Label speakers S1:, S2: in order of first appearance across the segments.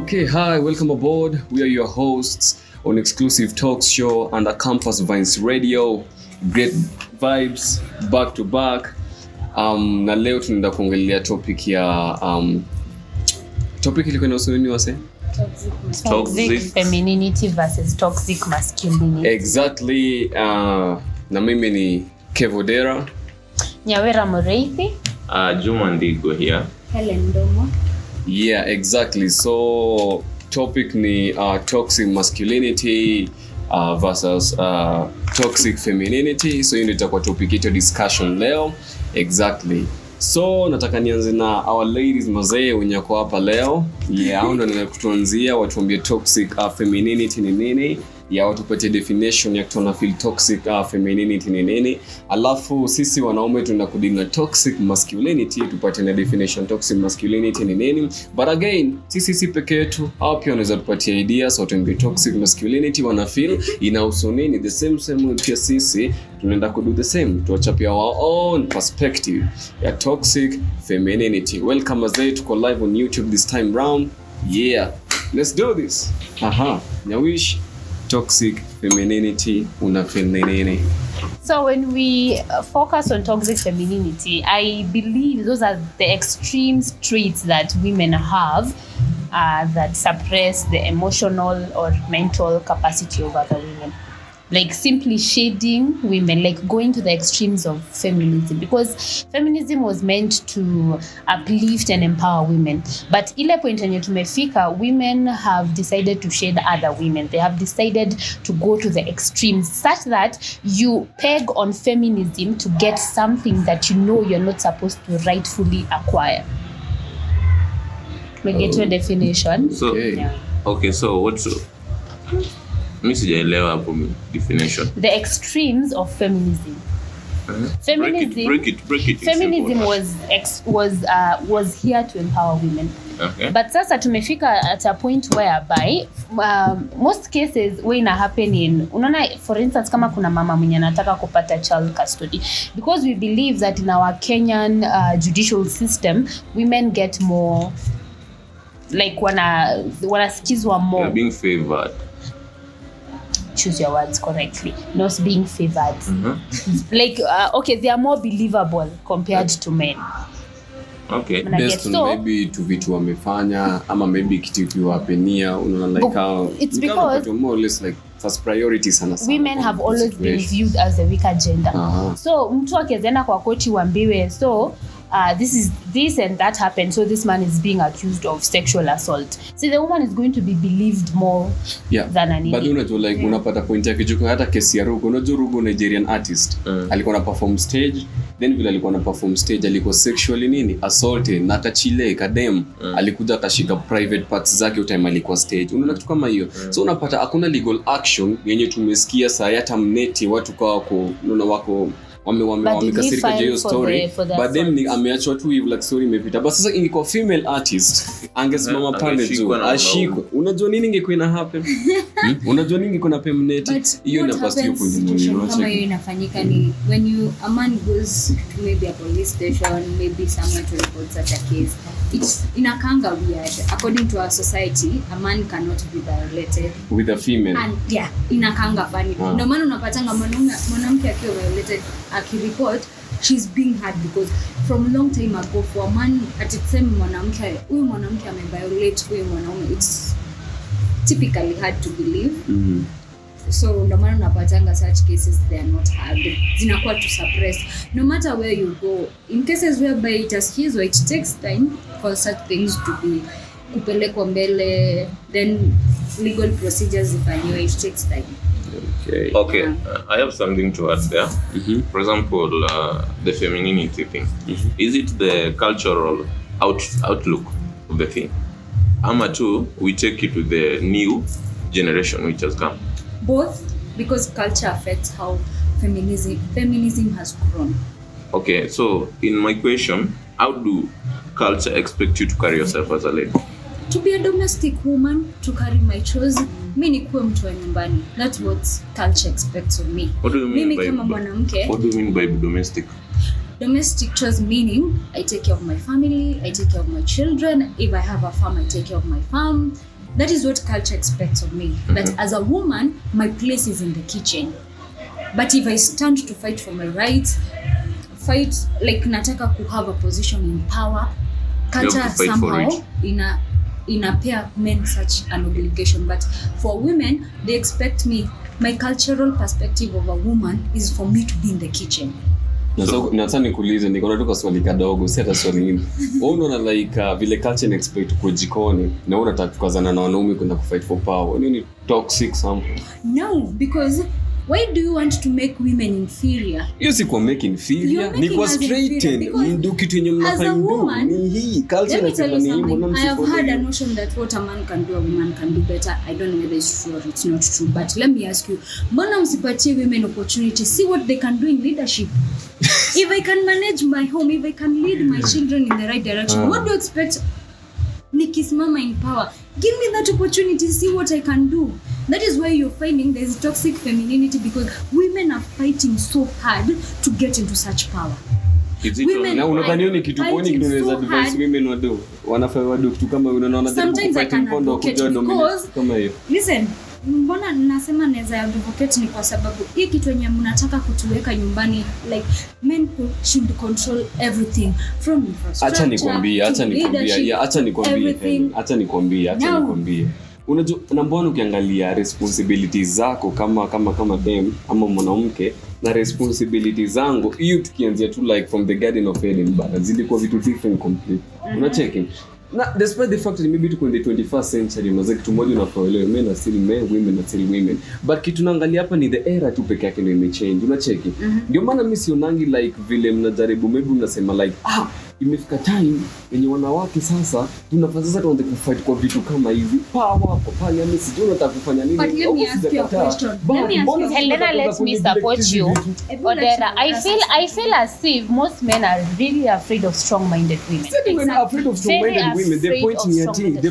S1: Okay, hi, welcome aboard. We are your hosts on Exclusive Talks Show under Campus Vines Radio. Great vibes, back to back. Na leo tunaenda kuongelea topic ya topic ilikuwa inahusu nini wase?
S2: Toxic femininity versus toxic masculinity.
S1: Exactly. Na mimi ni Kevodera.
S2: Nyawira Moreithi.
S3: Juma Ndigo here.
S2: Hellena.
S1: Yeah, exactly. So topic ni toxic masculinity versus toxic femininity. So hiyo ndio itakuwa topic yetu discussion leo. Exactly. So nataka nianze na our ladies mazee wenye kwa hapa leo. Yeah, ndio ninakutuanzia watuambie toxic femininity ni nini. Ya watupatie definition ya kuona feel toxic femininity ni nini. Alafu sisi wanaume tunaenda kudinga toxic masculinity tupate na definition toxic masculinity ni nini. But again, sisi peke yetu au pia wanaweza tupatie ideas so tuambie toxic masculinity wana feel inahusu nini. The same pia sisi tunaenda kudo the same. Tuachapia our own perspective ya toxic femininity. Welcome as tuko live on YouTube this time round. Yeah, let's do this. Nyawish, toxic femininity una feel nini?
S2: So when we focus on toxic femininity, I believe those are the extreme traits that women have that suppress the emotional or mental capacity of other women. Like simply shading women, like going to the extremes of feminism, because feminism was meant to uplift and empower women. But ile point yenye tumefika, women have decided to shade other women. They have decided to go to the extremes such that you peg on feminism to get something that you know you're not supposed to rightfully acquire. We get your definition.
S3: So, okay, so what's mimi sijaelewa hapo definition.
S2: The extremes of feminism. Feminism.
S3: Break it.
S2: Feminism was here to empower women.
S3: Okay.
S2: But sasa tumefika at a point whereby most cases when ina happen in, unaona, for instance, kama kuna mama mwenye anataka kupata child custody, because we believe that in our Kenyan judicial system women get more, like wanasikizwa more.
S3: They're being favored.
S2: Choose your words correctly. Not being favored. Like okay, they are more believable compared to men.
S3: Okay.
S1: Based on maybe to vitu wamefanya ama maybe kitu kiwapenia, unaona, like how
S2: it's because
S1: more or less like first priority sana.
S2: Women have always been viewed as the weaker gender. So mtu akienda kwa koti uambiwe so this and that happened, so this man is being accused of sexual assault. See, the woman is going to be believed more than an
S1: But unajua like unapata point yake juko hata kesi ya Rugo. Unajua Rugo Nigerian artist. Alikuwa na perform stage, then vile alikuwa na perform stage alikuwa sexually assaulted na akachile kadem. Alikuja akashika private parts zake utime alikuwa stage. Unaona kitu kama hiyo. So unapata hakuna legal action yenye tumesikia saa hata mneti watu kwa wako wamekasirika hiyo story, but then ameachwa tu hivi like story imepita. But sasa ingekuwa female artist angesimama pale tu ashikwe. Unajua nini ingekuwa ina happen? Unajua nini ingekuwa na permanent hiyo na past hiyo point
S4: kama hiyo inafanyika ni when a man goes to maybe a police station, maybe somewhere to report such a case. It's inakanga weird. According to our society, a man cannot be violated
S1: with a female.
S4: And inakanga funny. Ndio maana unapatanga mwanamke akiwa violated akireport, she's being hurt because from long time ago for a man atiseme huyu mwanamke ameviolate huyu mwanaume, it's typically hard to believe. So no matter unapatanga such cases, they are not heard, zinakuwa to suppress no matter where you go. In cases whereby it has his or it takes time for such things to be kupelekwa mbele, then legal procedures zifanywe, it takes time.
S3: Okay. I have something to add there. For example, the femininity thing. Is it the cultural outlook of the thing? Ama too, we take it to the new generation which has come.
S4: Both, because culture affects how feminism has grown.
S3: Okay, so in my question, how do culture expect you to carry yourself as a lady?
S4: To be a domestic woman, to carry my chores, mimi nikuwe mtu wa nyumbani. That's what culture expects of me.
S3: What do you mean
S4: mimi kama mwanamke?
S3: What do you mean by domestic?
S4: Domestic chores meaning I take care of my family, I take care of my children. If I have a farm, I take care of my farm. that is what culture expects of me. That as a woman, my place is in the kitchen. But if I stand to fight for my rights, fight like nataka to have a position in power, culture somehow inapea men such an obligation. But for women, they expect me, my cultural perspective of a woman is for me to be in the kitchen.
S1: Nataka nikuulize, niko na swali kadogo, si hata swali hili. Wewe unaona like vile culture expect kwa jikoni na unataka kukazana na wanaume kwenda kufight for power. Ni toxic something?
S4: No, because why do you want to make women inferior?
S1: You see, kwa make inferior, ni kwa straighten, ndio kitu yenye mnafanya ni hii culture inasema ni hivyo.
S4: I have had a notion that what a man can do, a woman can do better. I don't know whether it's true or it's not true, but let me ask you, mbona msipatie women opportunity, see what they can do in leadership? If I can manage my home, if I can lead my children in the right direction, what do you expect? Nikisimama in power, give me that opportunity, see what I can do. That is why you're finding there's toxic femininity, because women are fighting so hard to get into such power.
S1: Women na unadhani ni kitu kwani kinaweza advise women wado wanafanya wado kitu kama unaona
S4: fighting for the kujua dominance kama hiyo. Listen, mbona nasema naweza advocate ni kwa sababu hii kitu yenye mnataka kutuweka nyumbani, like men should control everything from infrastructure. Acha nikwambie.
S1: Unajua mbona ukiangalia responsibilities zako kama dem ama mwanamke na responsibilities zangu, hiyo tukianzia tu like from the Garden of Eden, but zilikuwa vitu different complete. Una checking na despite the fact that maybe tuko in the 21st century, mzee kitu moja unafaelewa, men are still men, women are still women, but kitu naangalia hapa ni the era tu peke yake ndio imechange. Una checking ndio maana mimi sionangi like vile mnajaribu, maybe mnasema like imefika time yenye wanawake sasa tunafanya sasa tuanze kufight kwa vitu kama hivi power kwa pale, mimi sijui nataka kufanya nini.
S4: But let me ask you a question.
S2: Hellena, let me support you. Odera, I feel as if most men are really afraid of strong-minded women.
S1: Women are afraid of strong-minded women. The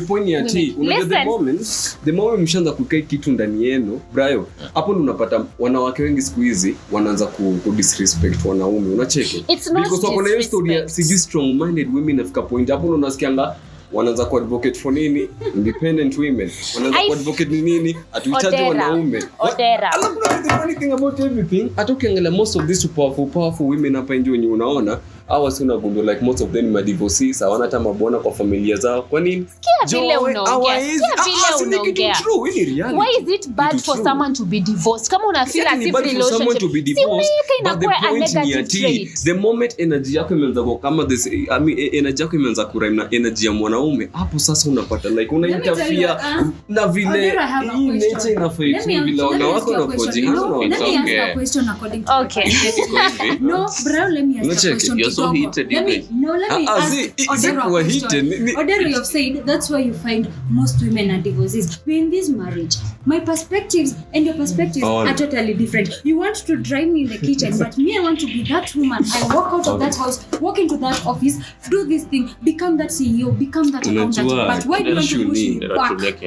S1: point ni ati unajua the moment mshaanza kukaa kitu ndani yenu, Brayo, hapo ndo unapata wanawake wengi siku hizi wanaanza ku disrespect wanaume. Unacheki because wako na hiyo story sijui strong-minded women afika point hapo ndo unasikianga wanaanza ku advocate for nini independent women, wanaanza ku advocate nini atuitaje wanaume. Alafu the funny thing about everything, atokiangalia most of these powerful women hapa nje wenye unaona hawa si unagundua like most of them are divorcees, hawana hata mabwana kwa familia zao. Kwa nini?
S2: Vile unaongea. Why is it bad for someone to be divorced? Kama una feel as if relationship inakuwa a negative trait.
S1: The moment energy yako imeanza kwa kama this energy yako imeanza kurime na energy ya mwanaume, hapo sasa unapata like una interfere na vile hii nature inafaa vile wanawake wanapojihanza.
S4: Let me ask a question according to
S2: okay.
S4: No, bro, let me ask a question.
S3: So heated,
S4: let me ask Odero, you have said that's why you find most women are divorcees. We're in this marriage. My perspectives and your perspectives are totally different. You want to drive me in the kitchen, but me, I want to be that woman. I walk out of that house, walk into that office, do this thing, become that CEO, become that accountant. But why do you want to push me back?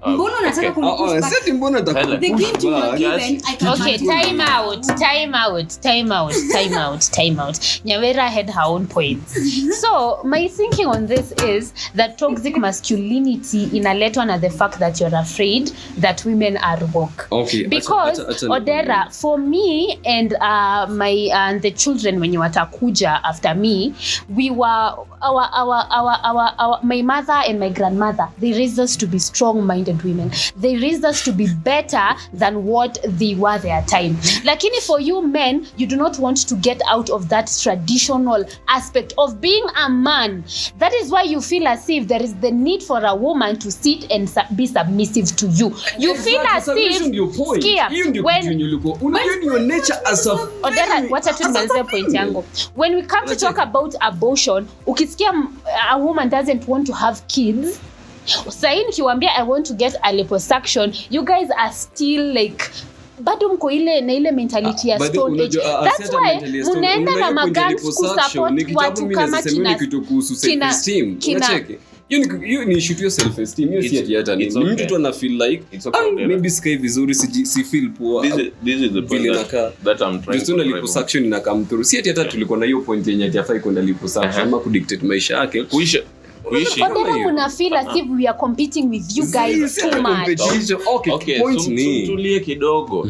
S4: Mbona unataka kunipush back?
S1: Mbona nataka
S4: the gift you were given, I can
S2: okay, time out. Nyawira had her own points. So my thinking on this is that toxic masculinity inaletwa na the fact that you're afraid that women are woke.
S1: Okay,
S2: because Odera, for me and my and the children when you watakuja after me, we were our my mother and my grandmother, they raised us to be strong-minded women. They raised us to be better than what they were their time. Lakini for you men, you do not want to get out of that traditional aspect of being a man. That is why you feel as if there is the need for a woman to sit and be submissive to you. You feel as if when
S1: your nature as a
S2: wacha tu nimalize point yangu. When we come to talk about abortion, ukisikia a woman doesn't want to have kids, Sain kiwaambia I want to get a liposuction, you guys are still like bado mko ile mentality ya stone age. That's why munaenda na magans kusupport watu kama kina
S1: unacheki. You ni shoot your self esteem. You see hata ni mtu tu ana feel like maybe sky vizuri si feel poor.
S3: This is the point that I'm trying to
S1: liposuction ina come through. Si hata tulikuwa na hiyo point yenye hafai kwenda liposuction ama ku dictate maisha yake.
S3: kuishi.
S2: But then kuna feel as if we are competing with you guys too much.
S1: Okay, point ni
S3: tulie kidogo.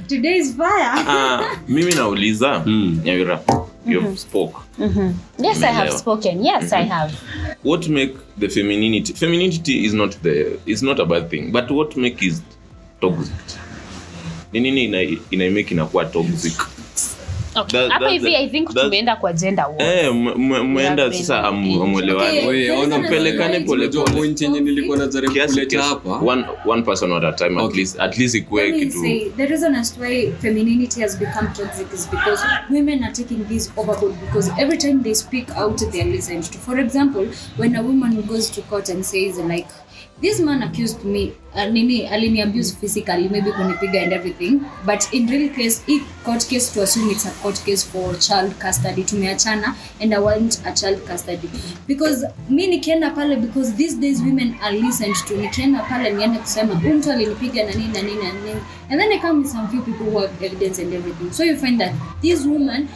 S4: Today is fire.
S3: Mimi nauliza Nyawira, you've spoke.
S2: Yes, I have spoken. Yes, I have.
S3: What make the femininity? Femininity is not a bad thing, but what make is toxic? Nini ina make inakuwa toxic?
S2: Okay. Hapa hivi I think tumeenda kwa gender war.
S3: Muenda sasa amwelewani.
S1: Wewe ona mpelekane pole pole. Point yenye nilikuwa najaribu kuleta hapa.
S3: One person at a time, at least ikue kitu.
S4: The reason as to why femininity has become toxic is because women are taking this overboard, because every time they speak out they are listened to. For example, when a woman goes to court and says like, this man accused me, alini abuse physically, maybe kunipiga and everything, but in real case, court case to assume it's a court case for child custody, tumeachana and I want a child custody. Because mi nikienda pale, because these days women are listened to, nikienda pale niende kusema mtu alinipiga na nini na nini na nini, and then I come with some few people who have evidence and everything. So you find that this woman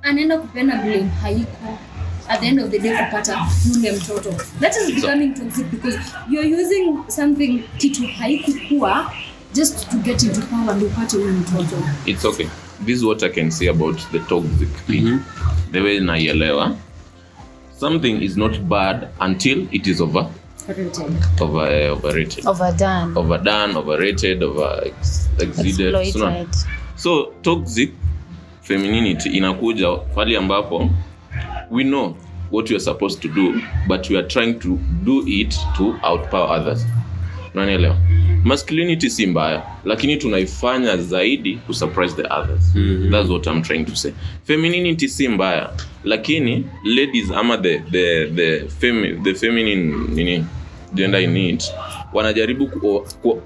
S4: anaenda kupenda blame haiko, at the end of the day kupata yule mtoto. That is becoming toxic because you're using something kitu haikuwa just to get into power and upate yule mtoto.
S3: It's okay. This is what I can say about the toxic thing. The way naielewa, something is not bad until it is overrated, overrated, exceeded. So toxic femininity inakuja pale ambapo we know what we are supposed to do, but we are trying to do it to outpower others. Unanielewa? Masculinity si mbaya, lakini tunaifanya zaidi to surprise the others. That's what I'm trying to say. Femininity si mbaya, lakini ladies ama the feminine gender in it wanajaribu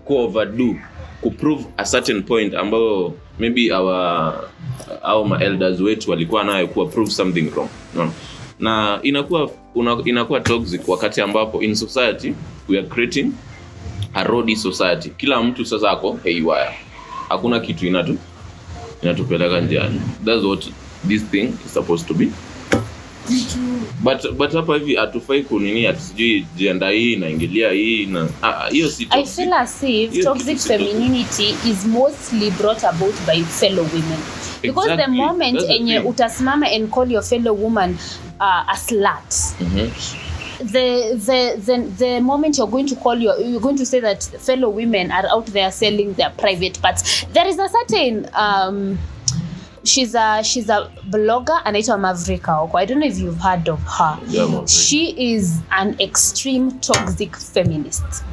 S3: ku overdo, ku prove a certain point ambao maybe our elders wetu walikuwa nayo ku prove something wrong. No. Na inakuwa toxic wakati ambapo in society we are creating a roady society. Kila mtu sasa ako haywire. Hakuna kitu inatupeleka njiani. That's what this thing is supposed to be. But hapa hivi atufai kunini atusijui gender hii inaingilia hii na hiyo si toxic.
S2: I feel as if toxic femininity is mostly brought about by fellow women. Because
S3: Exactly.
S2: the moment enye utasimama and call your fellow woman a slut, the moment you're going to say that fellow women are out there selling their private parts, there is a certain she's a blogger anaitwa Mavrika. I don't know if you've heard of her.
S3: Yeah,
S2: she is an extreme toxic feminist.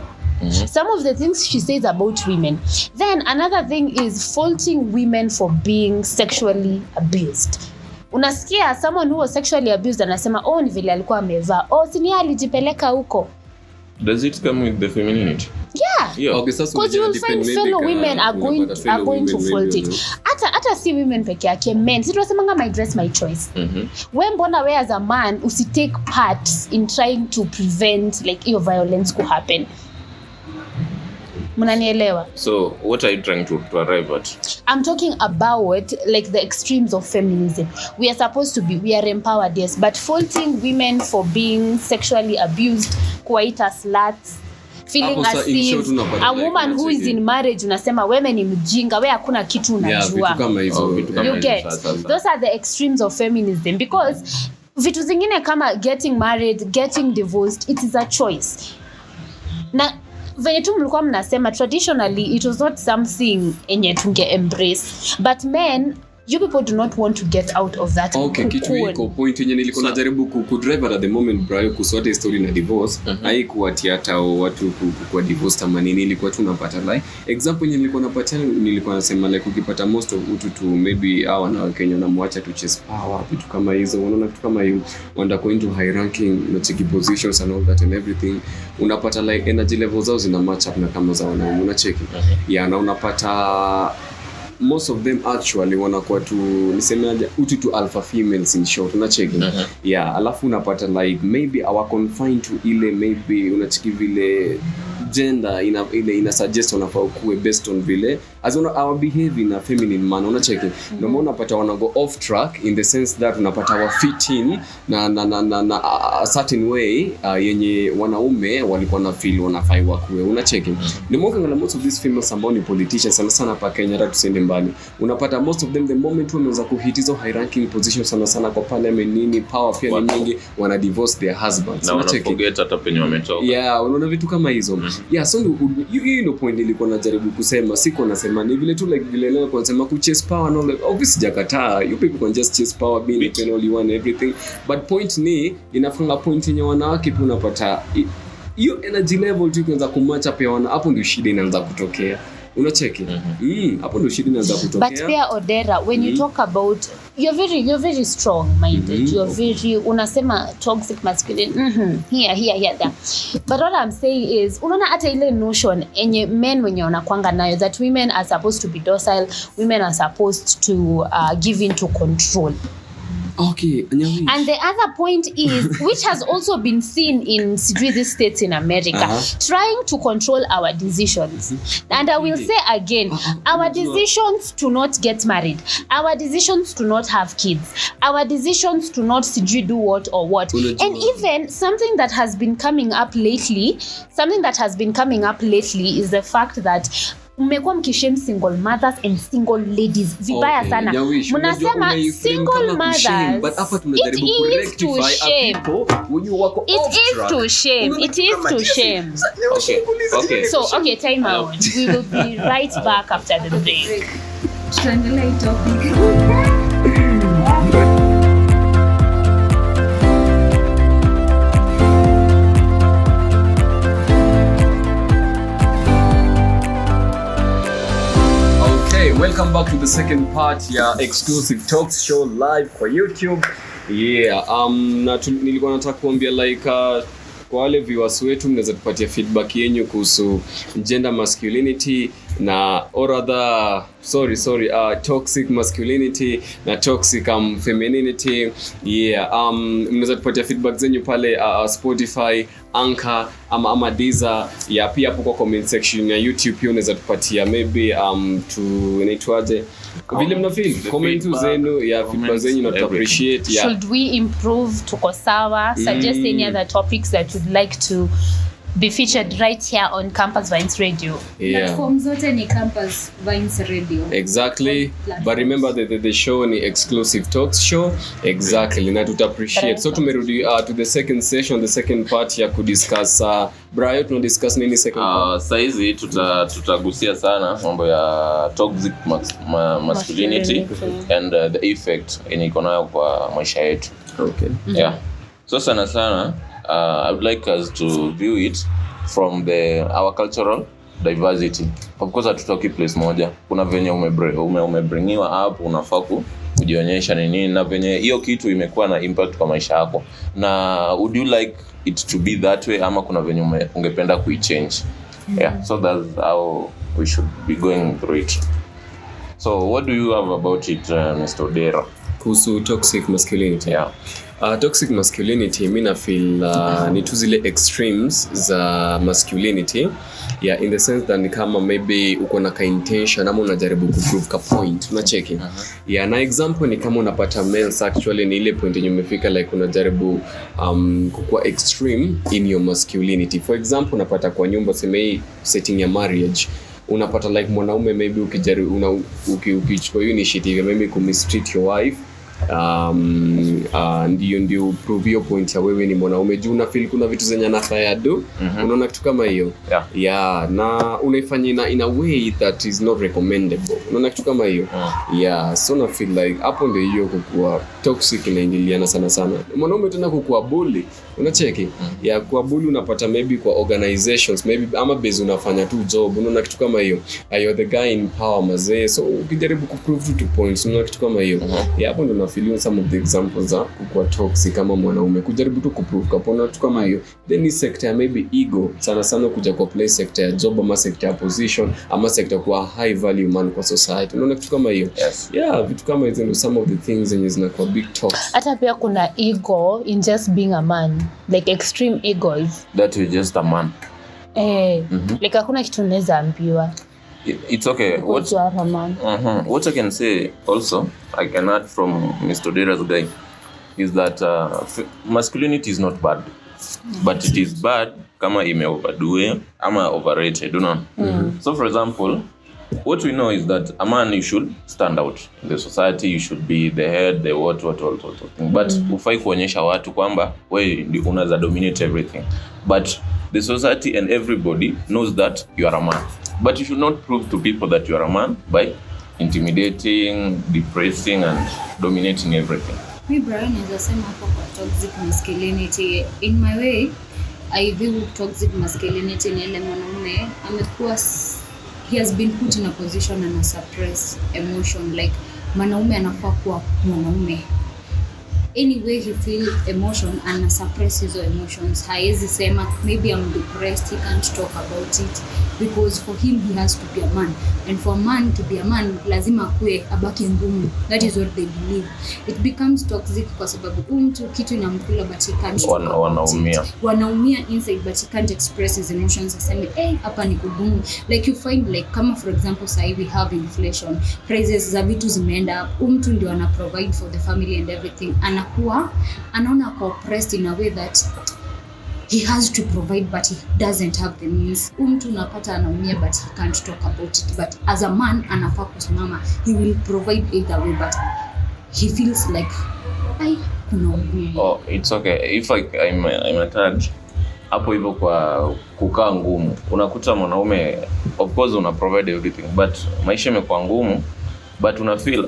S2: Some of the things she says about women. Then another thing is faulting women for being sexually abused. Unasikia someone who was sexually abused anasema ni vile alikuwa amevaa, sini alijipeleka huko.
S3: Does it come with the femininity?
S2: Yeah.
S1: Okay, sasa
S2: because you will find fellow women are going to fault it. Hata si women peke yake, men. Si tunasemanga my dress my choice. When mbona we as a man usitake part in trying to prevent like your violence to happen. Munanielewa?
S3: So what are you trying to arrive at?
S2: I'm talking about like the extremes of feminism. We are empowered, yes, but faulting women for being sexually abused, kuwaita sluts, feeling as if a woman who is in marriage unasema wewe ni mjinga, wewe hakuna kitu unajua.
S1: Vitu kama hizo.
S2: You get? Those are the extremes of feminism because vitu zingine kama getting married, getting divorced, it is a choice. Na venye tu mlikuwa mnasema traditionally it was not something enye tunge embrace, but men, you people do not want to get out of that.
S1: Okay, kitu iko point yenye nilikuwa najaribu kudrive at the moment bro kusote history na divorce haikuwa hata watu kwa divorce ama nini, ilikuwa tunapata like example yenye nilikuwa napata, nilikuwa nasema like ukipata most of utu maybe hawa na Kenya na muacha to chase power, vitu kama hizo, unaona vitu kama hiyo wanda go into high ranking na positions and all that and everything, unapata like energy levels zao zina match up na kama za wanaume, unacheki na unapata most of them actually wanakuwa tu nisemaje utu alpha females in short, unacheki alafu unapata like maybe our confined to ile maybe unachiki vile gender ina suggest unafaa kuwe based on vile as our behavior in a feminine man unacheki ndio maana unapata wana go off track in the sense that unapata wa fit in na a certain way yenye wanaume walikuwa na feel wanafai wakuwe unacheki ni mmoja most of these females ambao ni politicians sana pa Kenya hata tusende mbali unapata most of them the moment wameanza kuhit hizo high ranking positions sana kwa parliament nini power pia ni nyingi wana divorce their husbands
S3: na unacheki forget hata penye wametoka
S1: unaona vitu kama hizo so you know point nilikuwa najaribu kusema siko nasema ni vile tu like vile leo kwa kusema ku chase power no like obviously jakataa you people can just chase power being the only one everything but point ni inafunga point yenye wanawake pia unapata hiyo energy level tu kuanza kumatcha pia wana hapo ndio shida inaanza kutokea unacheki hapo ndio shida inaanza kutokea
S2: but pia Odera when you talk about you're very strong minded you're very unasema toxic masculine here there but what I'm saying is unaona hata ile notion enye men wenye wanakwanga nayo that women are supposed to be docile women are supposed to give in to control.
S1: Okay, Nyawira.
S2: And the other point is, which has also been seen in these states in America, trying to control our decisions. And I will say again, our decisions to not get married, our decisions to not have kids, our decisions to not do what or what. And even something that has been coming up lately is the fact that mmekuwa mkishame single mothers and single ladies vibaya sana. Mnasema single mothers
S1: but hapa tunajaribu kurectify people wenye wako off track.
S2: It is to shame.
S3: Okay.
S2: So time out. We will be right back after the break.
S4: Tuendelee topic.
S1: Welcome back to the second part ya exclusive talks show live kwa YouTube. Nilikuwa nataka kuambia like kwa wale viewers wetu mnaweza tupatia feedback yenu kuhusu gender masculinity na or other toxic masculinity na toxic femininity. Mnaweza tupatia feedback zenyu pale Spotify, Anchor ama Deezer. Pia hapo kwa comment section ya YouTube pia unaweza tupatia maybe inaitwaje vile mna feel comment zenu feedback zenyu na appreciate.
S2: Should we improve tuko sawa? Suggest any other topics that you'd like to be featured right here on Campus Vines Radio.
S4: Platform zote ni Campus Vines Radio.
S1: Exactly. But remember that the show ni exclusive talks show. Exactly. Na tuta appreciate. So tumerudi to the second session, the second part ya kudiscuss Brian, tuna discuss nini second part?
S3: Saizi tutagusia sana mambo ya toxic masculinity and the effect iko nayo kwa maisha yetu.
S1: Okay.
S3: So sana I would like us to view it from our cultural diversity. Of course hatutoki place moja. Kuna venye umebringiwa up, unafaa kujionyesha nini na venye hiyo kitu imekuwa na impact kwa maisha yako. Na would you like it to be that way ama kuna venye ungependa kuichange? So that's how we should be going through it. So what do you have about it, Mr. Odera?
S1: Kuhusu toxic masculinity. Toxic masculinity mimi na feel ni tu zile extremes za masculinity in the sense that ni kama maybe uko na ka intention ama unajaribu kuprove ka point unacheki na example ni kama unapata males actually ni ile point yenye umefika like unajaribu kukua extreme in your masculinity. For example unapata kwa nyumba sema setting ya marriage unapata like mwanaume maybe ukijaribu ukichukua initiative maybe kumistreat your wife ndio prove your point ya wewe ni mwanaume juu na feel kuna vitu zenye nafaya do unaona kitu kama hiyo na unaifanya in a way that is not recommendable unaona kitu kama hiyo so na feel like hapo ndio hiyo kukua toxic inaingiliana sana mwanaume tena kukua bully unacheki kwa bully unapata maybe kwa organizations maybe ama base unafanya tu job unaona kitu kama hiyo you're the guy in power mazee so ukijaribu kuprove to points unaona kitu kama hiyo hapo ndio feeling some of the examples za kuwa toxic kama mwanaume kujaribu tu kuprove kapona tu kama hiyo then ni sector maybe ego sana kuja kwa place sector ya job ama sector ya position ama sector kwa high value man kwa society unaona kitu kama hiyo vitu kama hizo ndio some of the things zenye zinakuwa big talks.
S2: Hata pia kuna ego in just being a man like extreme egos
S3: that you're just a man
S2: like hakuna kitu unaweza ambiwa
S3: it's okay.
S2: What you are a man.
S3: What I can say also, I can add from Mr. Dera's guy, is that masculinity is not bad, but it is bad kama ime overdo ama overrated, you know. So for example, what we know is that a man, you should stand out in the society, you should be the head, the what thing. But ufai kuonyesha watu kwamba wewe ndio unaweza dominate everything. But the society and everybody knows that you are a man. But you should not prove to people that you are a man by intimidating, depressing and dominating everything.
S4: Mi Brian anasema hapo kwa toxic masculinity. In my way, I view toxic masculinity ni ile mwanamume amekuwa, he has been put in a position and suppress emotion, like mwanaume anafaa kuwa mwanaume. Anyway he feel emotion and suppress his emotions. Haezi sema maybe I'm depressed, he can't talk about it because for him he has to be a man, and for a man to be a man lazima kuwe abaki ngumu. That is what they believe. It becomes toxic kwa sababu mtu kitu inamkula but he can't talk about it. Wanaumia inside but he can't express his emotions. Aseme hapa ni kugumu. Like you find like kama for example say we have inflation, prices za vitu zimeenda up, mtu ndio ana provide for the family and everything, anaona ako oppressed in a way that he has to provide but he doesn't have the means. Mtu unapata anaumia but he can't talk about it, but as a man anafaa kusimama, he will provide either way, but he feels like kuna ugumu.
S3: Oh, it's okay if I'm attached hapo hivyo kwa kukaa ngumu. Unakuta mwanaume of course una provide everything but maisha yamekuwa ngumu, but una feel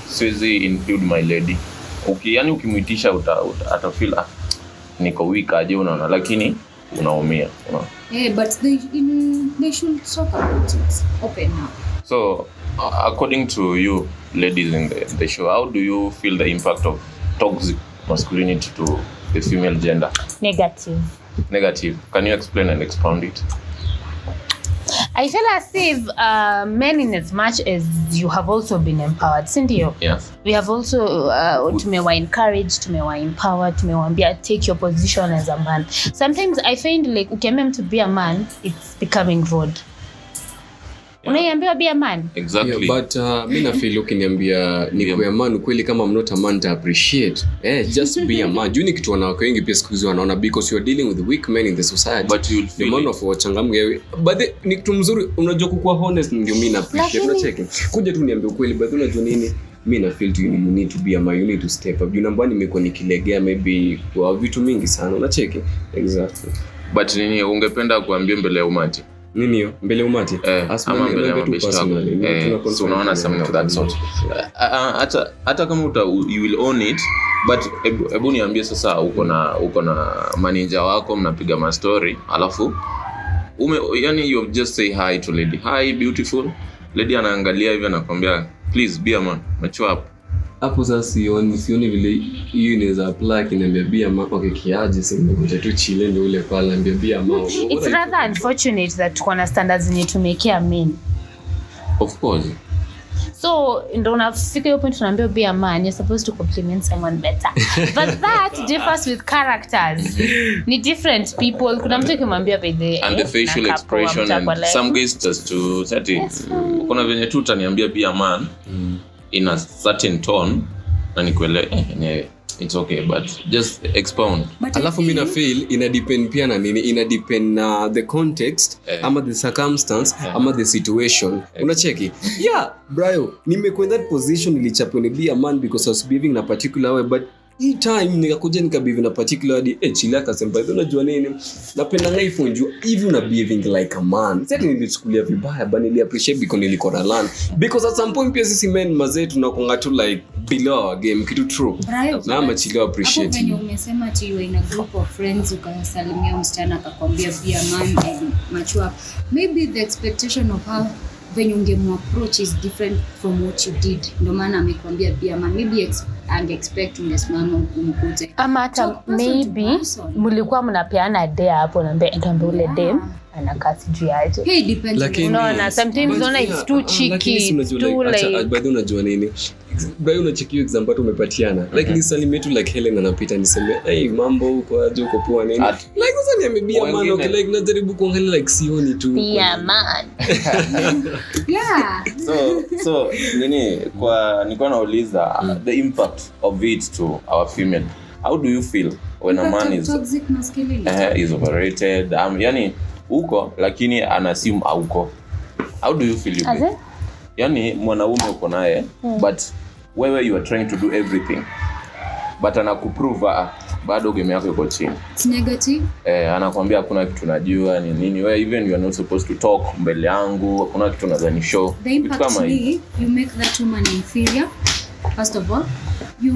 S3: siwezi include my lady. Yani ukimuitisha ata feel niko weak aje, unaona, lakini unaumia, unaona.
S4: But they should talk about it open now.
S3: So according to you ladies in the show, how do you feel the impact of toxic masculinity to the female gender? Negative. Can you explain and expound it?
S2: I feel as if men, in as much as you have also been empowered, sindio?
S3: Yes.
S2: We have also tumewa encouraged, tumewa empowered, tumewambia take your position as a man. Sometimes I find like ukiambia mtu be a man, it's becoming rude. Unaiambia be a man?
S3: Exactly.
S1: Yeah, but mi na feel ukiniambia nikuwe a man ukweli kama I'm not a man to appreciate. Just be a man. Juu ni kitu wanawake wengi pia siku hizi wanaona because you're dealing with weak men in the society.
S3: But you'll feel
S1: the man of wachangamke. But ni kitu mzuri, unajua kukuwa honest ndio mi na appreciate. Unacheki. Kuja tu niambie ukweli, but unajua nini? Mi na feel you need to be a man, you need to step up. Juu namba nimekuwa nikilegea maybe kwa vitu mingi sana. Unacheki. Exactly.
S3: But nini ungependa kuambia mbele ya umati?
S1: Nini hiyo? Mbele umati?
S3: Ama mbele ya mabeshte wako. So unaona something of that sort. Hata kama you will own it, but ebu niambie sasa uko na manager wako, mnapiga ma story, alafu yani you just say hi to lady. Hi beautiful. Lady anaangalia hivi anakuambia please be a man, mature up.
S1: Hapo sasa sioni vile hiyo inaweza apply kiniambia bia ma okay kiaje sasa nimekuja tu chile ndio ule pale niambia bia ma.
S2: It's rather unfortunate that tuko na standards ni tumekea men.
S3: Of course.
S2: So ndio unafika hiyo point tunaambia be a man, you're supposed to compliment someone better. But that differs with characters. Ni different people. Kuna mtu kimwambia by the
S3: and the facial expression and some guys just to say kuna venye tu utaniambia be a man in a certain tone na nikuelewe it's okay but just expound.
S1: Alafu mimi na feel ina depend pia na nini, ina depend na the context ama the circumstance ama the situation. Unacheki? Yeah, bro, nimekuwa in that position nilichapwa ni be a man because I was behaving in a particular way, but hii time nikakuja nikabehave in a particular way chilaka sempa. Unajua nini? Napenda life unjua hivi una behaving like a man. Sasa nilichukulia vibaya but nili appreciate because nilikora learn. Because at some point pia sisi men mazee tunakonga tu like below our game kitu true. Na ama chileo appreciate.
S4: Hapo venye umesema ati you in a group of friends ukasalimia msichana akakwambia be a man and mature. Maybe the expectation of how when you approach is different from what you did. Ndio maana amekwambia be a man. Maybe and expect ungesimama umkute.
S2: Ama hata maybe mlikuwa mnapeana dare hapo na ndio ule dem anakaa sijui aje.
S4: Hey, depends.
S1: Lakini-
S2: Unaona sometimes unaona it's too cheeky, it's too like
S1: bado unajua nini bado unacheki example tu umepatiana like ni salimetu like Hellena anapita niseme hey mambo huko aje uko poa nini like sasa niambia man okay like najaribu kuangalia like sioni tu
S2: yeah man.
S4: Yeah.
S3: So nini kwa nilikuwa nauliza the impact of it to our female. How do you feel when a man is
S4: toxic masculinity?
S3: is overrated? Yani uko lakini anassume hauko. How do you feel you
S2: Aze?
S3: Yani mwanaume uko naye but wewe you are trying to do everything but anakuprove bado game yako iko chini.
S4: It's negative.
S3: Anakuambia hakuna kitu najua ni nini, wewe even you are not supposed to talk mbele yangu, hakuna kitu nadhani show.
S4: The impact ni you make that woman inferior. First of all, you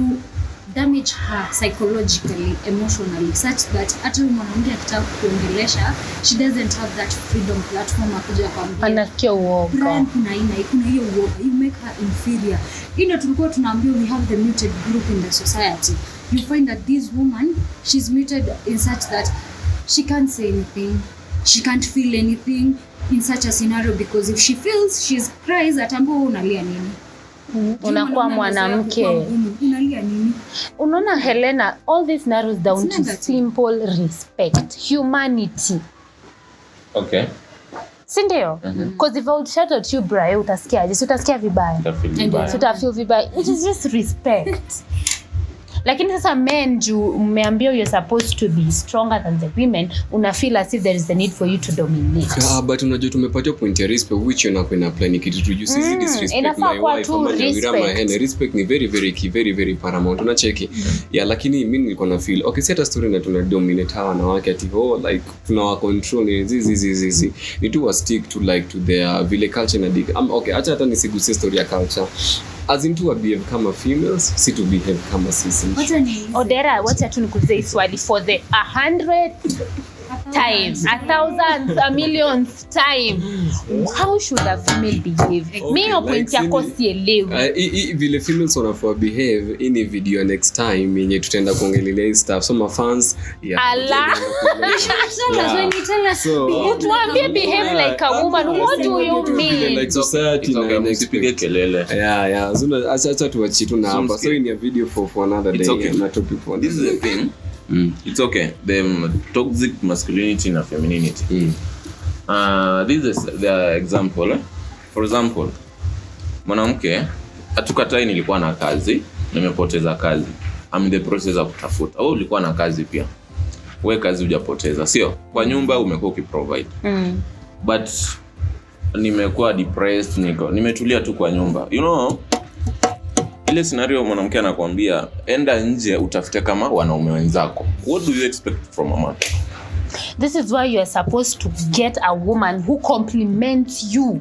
S4: damage her psychologically, emotionally, such that hata mwanamke akitaka kuongelesha, she doesn't have that freedom platform akuja kwambia.
S2: Anasikia uoga.
S4: Kuna hiyo uoga. You make her inferior. Ndio tulikuwa tunaambiwa we have the muted group in the society. You find that this woman, she's muted in such that she can't say anything, she can't feel anything in such a scenario, because if she feels, she cries, atambua unalia nini.
S2: Unakuwa mwanamke.
S4: Unalia nini?
S2: Unaona Hellena, all this narrows down to simple respect, humanity.
S3: Okay.
S2: Sindio? Because if I would shout at you Brian, utasikia vibaya. Utafeel vibaya. It is just respect. Lakini sasa men juu mmeambiwa you're supposed to be stronger than the women, una feel as if there is the need for you to dominate.
S1: But unajua tumepatia point ya respect which unakwenda apply ni kitu tu just disrespect my wife ama Nyawira my hen. Respect ni very very key, very very paramount. Unacheki. Yeah, lakini mimi nilikuwa na feel okay, set a story na tuna dominate hawa na wake ati like tunawa control zizi ni tu wa stick to like to their vile culture na dig. Okay, acha hata nisiguse story ya culture. As in to behave kama females, si to behave kama sisi.
S2: Odera, wacha tu nikuulize swali for the 100th time, 1,000, a millionth time. How should a female behave?
S1: Okay,
S2: me your point yako sielewi.
S1: Vile females wanafaa behave in video next time yenye tutaenda kuongelelea stuff. So my fans,
S2: Allah.
S1: So
S2: tuambie behave like a woman. What do you mean?
S1: Like society na
S3: usipige kelele.
S1: Yeah. Zuna acha tuachi tu na hapa. So in a video for another day.
S3: Okay.
S1: Na topic for
S3: this is the thing. It's okay. The toxic masculinity and femininity. This is the example. For example, mwanamke atukatai nilikuwa na kazi, nimepoteza kazi. I'm in the process of kutafuta. Wewe ulikuwa na kazi pia. Wewe kazi hujapoteza, sio? Kwa nyumba umekuwa ukiprovide. But nimekuwa depressed, nimetulia tu kwa nyumba. You know, ile scenario mwanamke anakuambia enda nje utafute kama wanaume wenzako. What do you expect from a man?
S2: This is why you are supposed to get a woman who compliments you.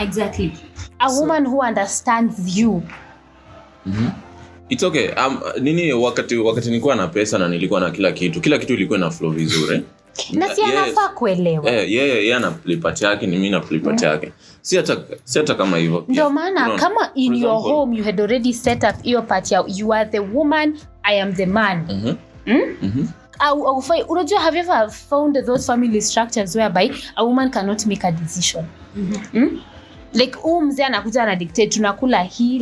S4: Exactly.
S2: A woman who understands you.
S3: It's okay. Nini wakati nilikuwa na pesa na nilikuwa na kila kitu ilikuwa na flow vizuri.
S2: Na si anafaa kuelewa.
S3: Yeye analipa chake, ni mimi nalipa chake. Si hata kama hivyo.
S2: Ndio maana kama in your home you had already set up your part, you are the woman, I am the man. Unajua, have you ever found those family structures whereby a woman cannot make a decision? Like mzee anakuja ana dictate, tunakula hii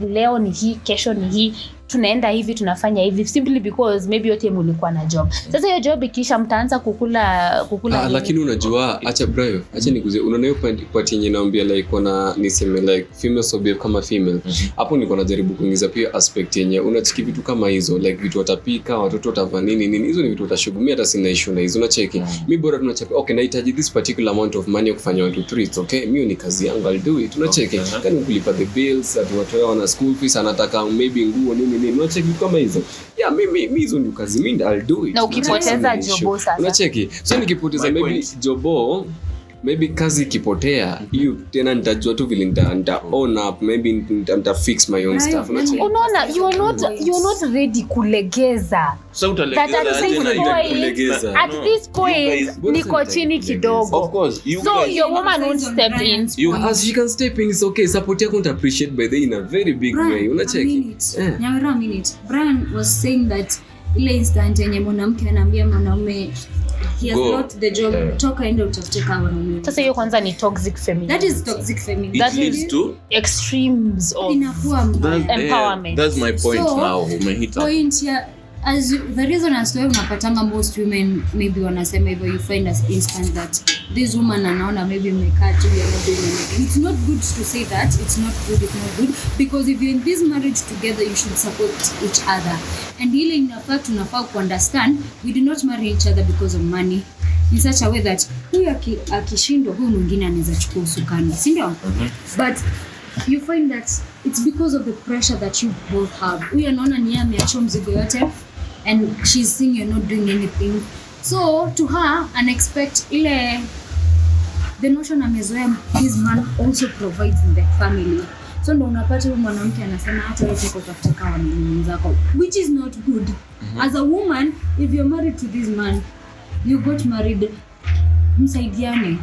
S2: leo ni hii, kesho ni hii, tunaenda hivi, tunafanya hivi, simply because maybe yote mlikuwa na job. Sasa hiyo job ikisha mtaanza kukula
S1: lakini unajua acha Brian, acha nikuze, unaona hiyo part yenye naambia like kuna niseme like female so behave kama female. Hapo niko najaribu kuingiza pia aspect yenye unachiki vitu kama hizo, like vitu watapika, watoto watafanya nini, hizo ni vitu utashugumia, hata sina issue na hizo. Unacheki mimi bora tunachapa okay, nahitaji this particular amount of money kufanya 1 2 3, okay, mimi ni kazi yangu, I'll do it. Unacheki kani kulipa the bills, watu wana school fees, anataka maybe nguo nini, unacheki kama hizo. Yeah, mimi hizo ni kazi, mimi I'll do it.
S2: Na ukipoteza jobo sasa.
S1: Unacheki. So nikipoteza maybe jobo, maybe kazi kipotea, hiyo tena nitajua tu vile nita own up, maybe nita fix my own stuff. Unacheki.
S2: Unaona, you are not ready kulegeza.
S3: So utalegeza
S2: at this point niko chini kidogo.
S3: Of course,
S2: so your woman won't step in.
S1: As she can step in, it's okay. Support yako nita appreciate by the in a very big way. Unacheki.
S4: Nyawira minute. Brian was saying that ile instant yenye mwanamke anaambia mwanaume he has
S3: Go.
S4: not the job, toka ende utafute kama wanaume.
S2: Sasa hiyo kwanza ni toxic femininity.
S4: That is toxic femininity.
S3: It leads to
S2: extremes of
S4: inakuwa mbaya.
S2: empowerment.
S3: That's my point.
S4: So,
S3: now umehita.
S4: Point ya the reason as to why unapatanga most women maybe wanasema hivyo, you find as instant that this woman anaona maybe mmekaa tu, you're not doing anything. It's not good to say that. It's not good because if you're in this marriage together, you should support each other. And ile tunafaa ku understand, we do not marry each other because of money in such a way that huyu akishindwa huyu mwingine anaweza chukua usukani, si ndio? But you find that it's because of the pressure that you both have. Huyu anaona ni yeye ameacha mzigo yote and she's seeing you're not doing anything. So to her, unexpect ile the notion amezoea this man also provides in the family. So ndo unapata huyu mwanamke anasema hata wewe uko tafuta kawa na mwenzako, which is not good. As a woman, if you're married to this man, you got married, msaidiane,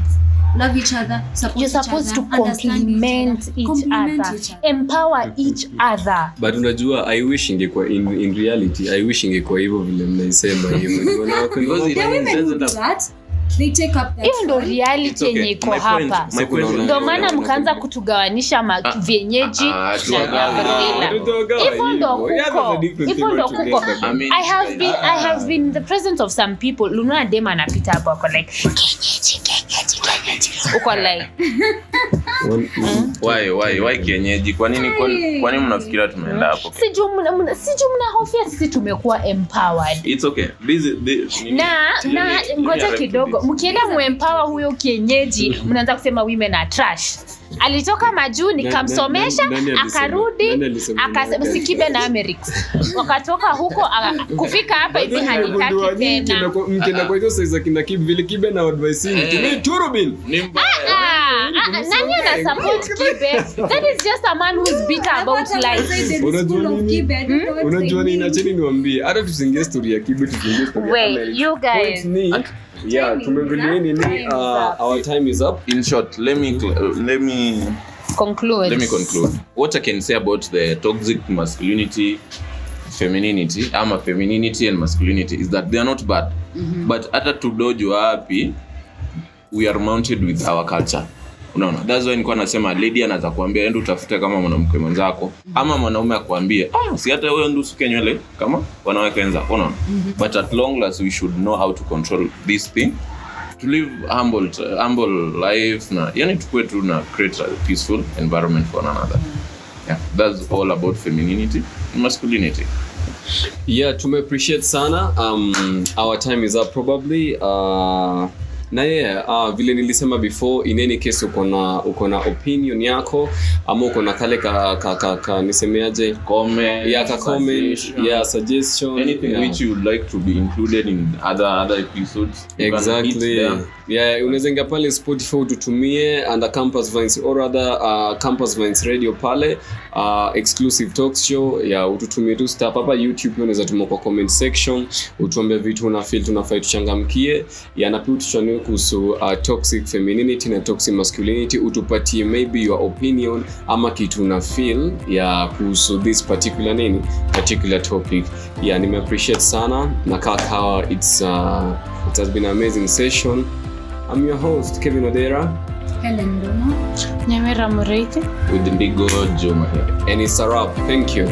S4: love each other, support
S2: You're
S4: each other,
S2: supposed to complement each other, empower each other.
S1: But unajua, I wish ingekuwa in reality, I wish ingekuwa hivyo vile mnaisema hivyo.
S4: The women who do that, they take up that.
S2: Hiyo ndo reality yenye iko hapa. Ndio maana mkaanza kutugawanisha vienyeji na broiler. Hivyo ndo kuko. I have been in the presence of some people. Luna dema anapita hapo ako like uko like
S3: why kienyeji? Kwa nini mnafikiria tumeenda hapo?
S2: Sijui mnahofia sisi tumekuwa empowered.
S3: It's okay.
S2: Na ngoja kidogo, mkienda muempower huyo kienyeji, mnaanza kusema women are trash. Alitoka majuu nikamsomesha, akarudi akasema Sikibe na America. Wakatoka huko kufika hapa hivi hanitaki tena.
S1: Mkienda kwa hizo size kina vile Kibe na advice ni tumie turubin.
S2: Nani ana support Kibe? That is just a man who's bitter about life.
S1: Unajua nini nacheni niwaambie, hata tusingie story ya Kibe, tusingie story ya America.
S2: Wait, you guys.
S1: Yeah, tumeongelea nini? Our time is up.
S3: In short, let me
S2: conclude.
S3: What I can say about the toxic masculinity, femininity and masculinity is that they are not bad. But hata tudojo wapi, we are mounted with our culture. Unaona, that's why nilikuwa nasema lady anaweza kuambia ende utafute kama mwanamke mwenzako, ama mwanaume akwambie si hata wewe ndo usuke nywele kama wanawake wenzako. Unaona, but at long last we should know how to control this thing, to live humble life, na yani tukue tu na create a peaceful environment for one another. Yeah, that's all about femininity and masculinity.
S1: Yeah, tume appreciate sana. Our time is up probably. Na vile nilisema before, in any case uko na opinion yako ama uko na kale ka nisemeaje, comment, suggestion,
S3: anything which you would like to be included in other episodes.
S1: Exactly. Unaweza ingia pale Spotify ututumie under Campus Vines or other Campus Vines Radio pale exclusive talk show ututumie tu stop hapa YouTube. Unaweza tuma kwa comment section utuambie vitu una feel tunafai tuchangamkie na pia tuchane kuhusu toxic femininity na toxic masculinity. Utupatie maybe your opinion ama kitu una feel kuhusu this particular topic. Nime appreciate sana na kaka it has been an amazing session. I'm your host Kevin Odera,
S4: Hellena,
S2: Nyawira Mureite
S3: with the big God Joma here.
S1: And it's a wrap. Thank you.